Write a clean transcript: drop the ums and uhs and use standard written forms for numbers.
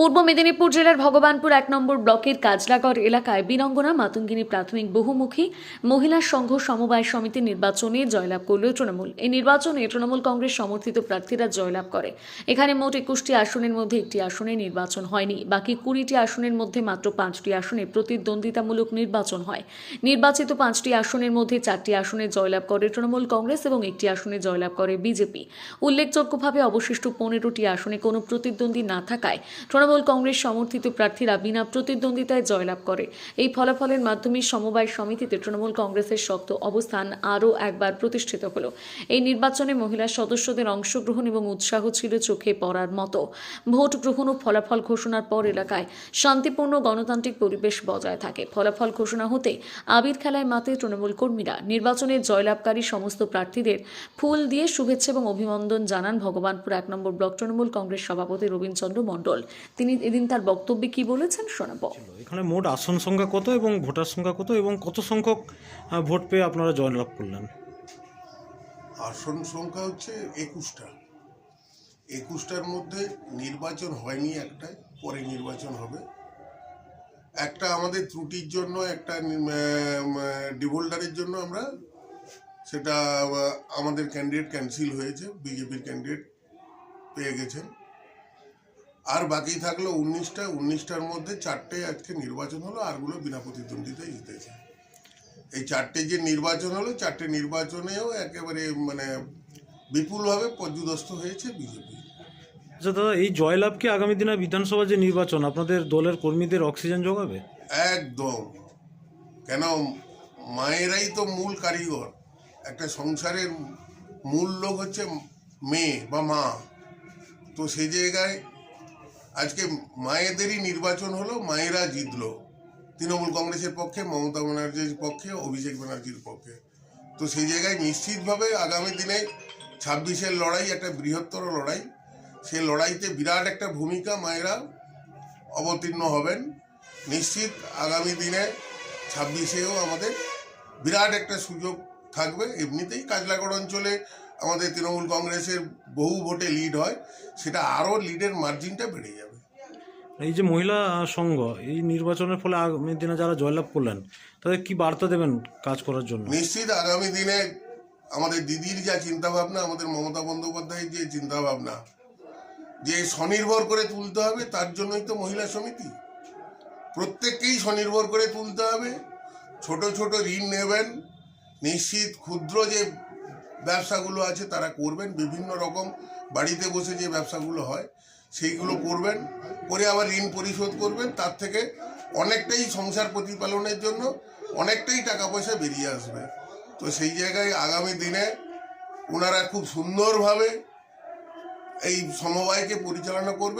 পূর্ব মেদিনীপুর জেলার ভগবানপুর ১ নম্বর ব্লকের কাজলাগড় এলাকায় বীরঙ্গনা মাতঙ্গিনী প্রাথমিক বহুমুখী মহিলা সংঘ সমবায় সমিতির নির্বাচনে জয়লাভ করল তৃণমূল। এই নির্বাচনে তৃণমূল কংগ্রেস সমর্থিত প্রার্থীরা জয়লাভ করে। এখানে মোট ২১টি আসনের মধ্যে একটি আসনে নির্বাচন হয়নি। বাকি ২০টি আসনের মধ্যে মাত্র ৫টি আসনে প্রতিদ্বন্দ্বিতামূলক নির্বাচন হয়। নির্বাচিত ৫টি আসনের মধ্যে ৪টি আসনে জয়লাভ করে তৃণমূল কংগ্রেস এবং একটি আসনে জয়লাভ করে বিজেপি। উল্লেখযোগ্যভাবে অবশিষ্ট ১৫টি আসনে কোনো প্রতিদ্বন্দ্বী না থাকায় তৃণমূল কংগ্রেস সমর্থিত প্রার্থীরা বিনা প্রতিদ্বন্দ্বিতায় জয়লাভ করে। এই ফলাফলের মাধ্যমে সমবায় সমিতিতে তৃণমূল কংগ্রেসের শক্ত অবস্থান আরও একবার প্রতিষ্ঠিত হলো। এই নির্বাচনে মহিলা সদস্যদের অংশগ্রহণ এবং উৎসাহ ছিল চোখে পড়ার মতো। ভোট গ্রহণ ও ফলাফল ঘোষণার পর এলাকায় শান্তিপূর্ণ গণতান্ত্রিক পরিবেশ বজায় থাকে। ফলাফল ঘোষণা হতে আবির খেলায় মাতে তৃণমূল কর্মীরা। নির্বাচনে জয়লাভকারী সমস্ত প্রার্থীদের ফুল দিয়ে শুভেচ্ছা এবং অভিনন্দন জানান ভগবানপুর ১ নম্বর ব্লক তৃণমূল কংগ্রেস সভাপতি রবীন্দ্রচন্দ্র মণ্ডল। তিনি এদিন তার বক্তব্যে কি বলেছেন শোনাবো। এখানে মোট আসন সংখ্যা কত এবং ভোটার সংখ্যা কত এবং কত সংখ্যক ভোট পেয়ে আপনারা জয়লাভ করলেন? আসন সংখ্যা হচ্ছে ২১টা। ২১টার মধ্যে নির্বাচন হয়নি একটাই, পরে নির্বাচন হবে। একটা আমাদের ত্রুটির জন্য, একটা ডিভোল্ডারের জন্য আমরা সেটা আমাদের ক্যান্ডিডেট ক্যান্সেল হয়েছে, বিজেপির ক্যান্ডিডেট পেয়ে গেছেন। আর বাকি থাকলো ১৯টা। ১৯টার মধ্যে ৪টে আজকে নির্বাচন হলো, আরগুলো বিনা প্রতিদ্বন্দ্বিতায় জিতেছে। এই ৪টে যে নির্বাচন হলো, ৪টে নির্বাচনেও একেবারে বিপুলভাবে পর্যুদস্ত হয়েছে বিজেপি। আচ্ছা দাদা, এই জয়লাভ কি আগামী দিনে বিধানসভা যে নির্বাচন আপনাদের দলের কর্মীদের অক্সিজেন যোগাবে? একদম। কেন, মায়েরাই তো মূল কারিগর। একটা সংসারের মূল লোক হচ্ছে মেয়ে বা মা। তো সেই জায়গায় আজকে মায়েদেরই নির্বাচন হলো, মায়েরা জিতলো। তৃণমূল কংগ্রেসের পক্ষে, মমতা ব্যানার্জির পক্ষে, অভিষেক ব্যানার্জির পক্ষে। তো সেই জায়গায় নিশ্চিতভাবে আগামী দিনে ২৬-এর লড়াই একটা বৃহত্তর লড়াই। সেই লড়াইতে বিরাট একটা ভূমিকা মায়েরা অবতীর্ণ হবেন। নিশ্চিত আগামী দিনে ২৬-এও আমাদের বিরাট একটা সুযোগ থাকবে। এমনিতেই কাজলাগড় অঞ্চলে আমাদের তৃণমূল কংগ্রেসের বহু ভোটে লিড হয়, সেটা আরও লিডের মার্জিনটা বেড়ে যাবে। এই যে মহিলা সংঘ, এই নির্বাচনের ফলে আগামী দিনে যারা জয়লাভ করলেন তাদের কি বার্তা দেবেন কাজ করার জন্য? নিশ্চিত আগামী দিনে আমাদের দিদির যা চিন্তাভাবনা, আমাদের মমতা বন্দ্যোপাধ্যায়ের যে চিন্তাভাবনা, যে স্বনির্ভর করে তুলতে হবে, তার জন্যই তো মহিলা সমিতি। প্রত্যেককেই স্বনির্ভর করে তুলতে হবে। ছোট ছোট ঋণ নেবেন, নিশ্চিত ক্ষুদ্র যে ব্যবসাগুলো আছে তারা করবেন। বিভিন্ন রকম বাড়িতে বসে যে ব্যবসাগুলো হয় সেইগুলো করবেন, করে আবার ঋণ পরিশোধ করবেন। তার থেকে অনেকটাই সংসার প্রতিপালনের জন্য অনেকটাই টাকা পয়সা বেরিয়ে আসবে। তো সেই জায়গায় আগামী দিনে ওনারা খুব সুন্দরভাবে এই সমবায়কে পরিচালনা করবে।